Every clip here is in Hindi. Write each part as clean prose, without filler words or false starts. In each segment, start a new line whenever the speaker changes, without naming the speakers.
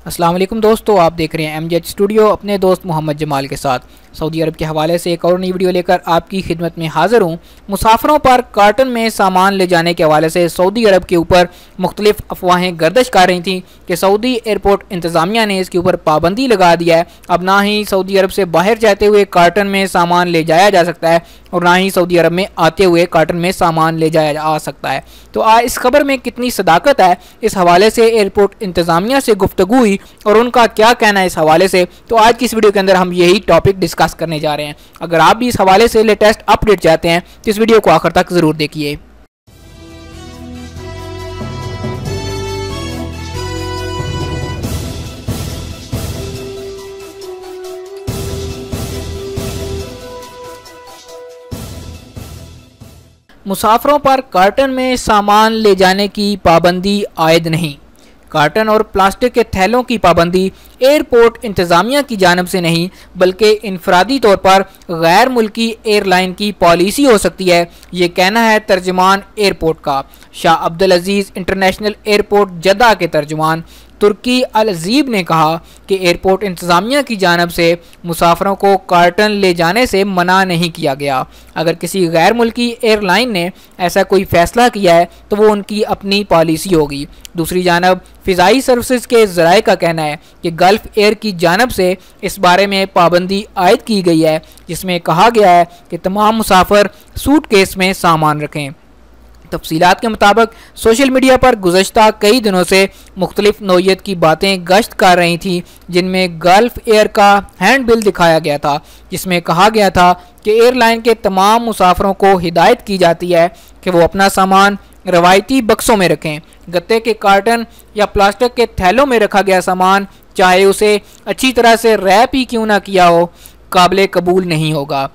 अस्सलाम वालेकुम दोस्तों, आप देख रहे हैं एमजेड स्टूडियो अपने दोस्त मोहम्मद जमाल के साथ। सऊदी अरब के हवाले से एक और नई वीडियो लेकर आपकी खिदमत में हाजिर हूँ। मुसाफिरों पर कार्टन में सामान ले जाने के हवाले से सऊदी अरब के ऊपर मुख्तलिफ अफवाहें गर्दिश कर रही थी कि सऊदी एयरपोर्ट इंतज़ामिया ने इसके ऊपर पाबंदी लगा दिया है। अब ना ही सऊदी अरब से बाहर जाते हुए कार्टन में सामान ले जाया जा सकता है और ना ही सऊदी अरब में आते हुए कार्टन में सामान ले जाया जा सकता है। तो इस खबर में कितनी सदाकत है, इस हवाले से एयरपोर्ट इंतज़ामिया से गुफ्तगू हुई और उनका क्या कहना है इस हवाले से, तो आज की इस वीडियो के अंदर हम यही टॉपिक डिस्कस करने जा रहे हैं। अगर आप भी इस हवाले से लेटेस्ट अपडेट चाहते हैं तो इस वीडियो को आखिर तक ज़रूर देखिए। मुसाफिरों पर कार्टन में सामान ले जाने की पाबंदी आयद नहीं। कार्टन और प्लास्टिक के थैलों की पाबंदी एयरपोर्ट इंतज़ामिया की जानिब से नहीं बल्कि इनफरादी तौर पर गैर मुल्की एयरलाइन की पॉलिसी हो सकती है, ये कहना है तर्जुमान एयरपोर्ट का। शाह अब्दुल अजीज़ इंटरनेशनल एयरपोर्ट जद्दा के तर्जुमान तुर्की अल अजीब ने कहा कि एयरपोर्ट इंतज़ामिया की जानिब से मुसाफिरों को कार्टन ले जाने से मना नहीं किया गया। अगर किसी गैर मुल्की एयरलाइन ने ऐसा कोई फ़ैसला किया है तो वो उनकी अपनी पॉलिसी होगी। दूसरी जानब फ़िज़ाई सर्विसेज के ज़राए का कहना है कि गल्फ़ एयर की जानिब से इस बारे में पाबंदी आयद की गई है, जिसमें कहा गया है कि तमाम मुसाफिर सूटकेस में सामान रखें। तफसीलात के मुताबिक सोशल मीडिया पर गुज़श्ता कई दिनों से मुख्तलिफ नौइयत की बातें गश्त कर रही थी, जिनमें गल्फ़ एयर का हैंड बिल दिखाया गया था, जिसमें कहा गया था कि एयरलाइन के तमाम मुसाफिरों को हिदायत की जाती है कि वो अपना सामान रवायती बक्सों में रखें। गत्ते के कार्टन या प्लास्टिक के थैलों में रखा गया सामान, चाहे उसे अच्छी तरह से रैप ही क्यों ना किया हो, काबिल कबूल नहीं होगा।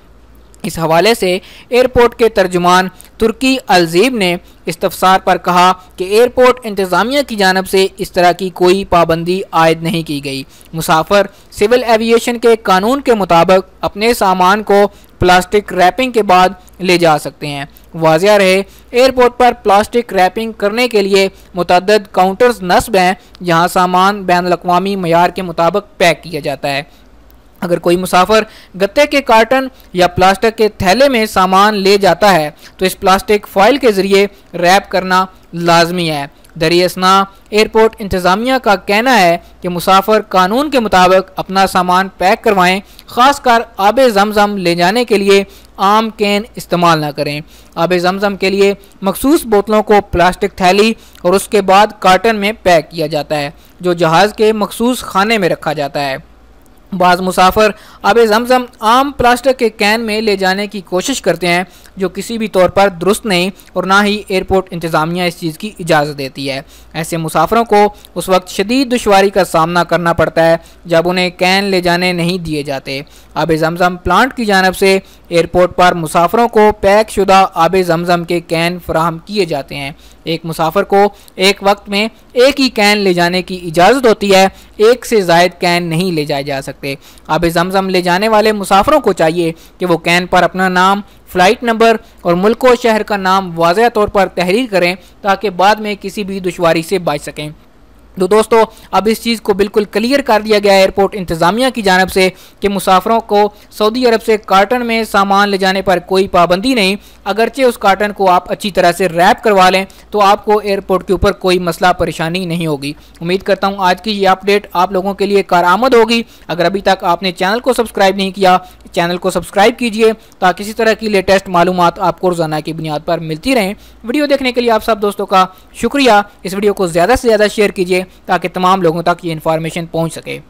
इस हवाले से एयरपोर्ट के तर्जुमान तुर्की अलजीब ने इस्तफसार पर कहा कि एयरपोर्ट इंतज़ामिया की जानिब से इस तरह की कोई पाबंदी आयद नहीं की गई। मुसाफिर सिविल एविएशन के कानून के मुताबिक अपने सामान को प्लास्टिक रैपिंग के बाद ले जा सकते हैं। वाज़िया रहे, एयरपोर्ट पर प्लास्टिक रैपिंग करने के लिए मुतअद्दिद काउंटर्स नस्ब हैं जहाँ सामान बैनुल-अक़वामी मयार के मुताबिक पैक किया जाता है। अगर कोई मुसाफिर गत्ते के कार्टन या प्लास्टिक के थैले में सामान ले जाता है तो इस प्लास्टिक फॉइल के ज़रिए रैप करना लाजमी है। दरियासना एयरपोर्ट इंतज़ामिया का कहना है कि मुसाफिर कानून के मुताबिक अपना सामान पैक करवाएं, ख़ासकर आब ज़मज़म ले जाने के लिए आम कैन इस्तेमाल ना करें। आब ज़मज़म के लिए मखसूस बोतलों को प्लास्टिक थैली और उसके बाद कार्टन में पैक किया जाता है, जो जहाज़ के मखसूस खाने में रखा जाता है। बाज़ मुसाफिर आब ज़मज़म आम प्लास्टिक के कैन में ले जाने की कोशिश करते हैं, जो किसी भी तौर पर दुरुस्त नहीं और ना ही एयरपोर्ट इंतज़ामिया इस चीज़ की इजाज़त देती है। ऐसे मुसाफिरों को उस वक्त शदीद दुश्वारी का सामना करना पड़ता है जब उन्हें कैन ले जाने नहीं दिए जाते। आब ज़मज़म प्लांट की जानिब से एयरपोर्ट पर मुसाफिरों को पैक शुदा आब ज़मज़म के कैन फराहम किए जाते हैं। एक मुसाफिर को एक वक्त में एक ही कैन ले जाने की इजाज़त होती है, एक से ज़ायद कैन नहीं ले जाए जा सकते। आब ज़मज़म ले जाने वाले मुसाफिरों को चाहिए कि वो कैन पर अपना नाम, फ़्लाइट नंबर और मुल्क व शहर का नाम वाज़ेह तौर पर तहरीर करें ताकि बाद में किसी भी दुश्वारी से बच सकें। तो दोस्तों, अब इस चीज़ को बिल्कुल क्लियर कर दिया गया है एयरपोर्ट इंतज़ामिया की जानिब से कि मुसाफिरों को सऊदी अरब से कार्टन में सामान ले जाने पर कोई पाबंदी नहीं। अगरचे उस कार्टन को आप अच्छी तरह से रैप करवा लें तो आपको एयरपोर्ट के ऊपर कोई मसला परेशानी नहीं होगी। उम्मीद करता हूँ आज की ये अपडेट आप लोगों के लिए कारआमद होगी। अगर अभी तक आपने चैनल को सब्सक्राइब नहीं किया, चैनल को सब्सक्राइब कीजिए ताकि इसी तरह की लेटेस्ट मालूमात आपको रोज़ाना की बुनियाद पर मिलती रहें। वीडियो देखने के लिए आप सब दोस्तों का शुक्रिया। इस वीडियो को ज़्यादा से ज़्यादा शेयर कीजिए ताकि तमाम लोगों तक ये इन्फॉर्मेशन पहुंच सके।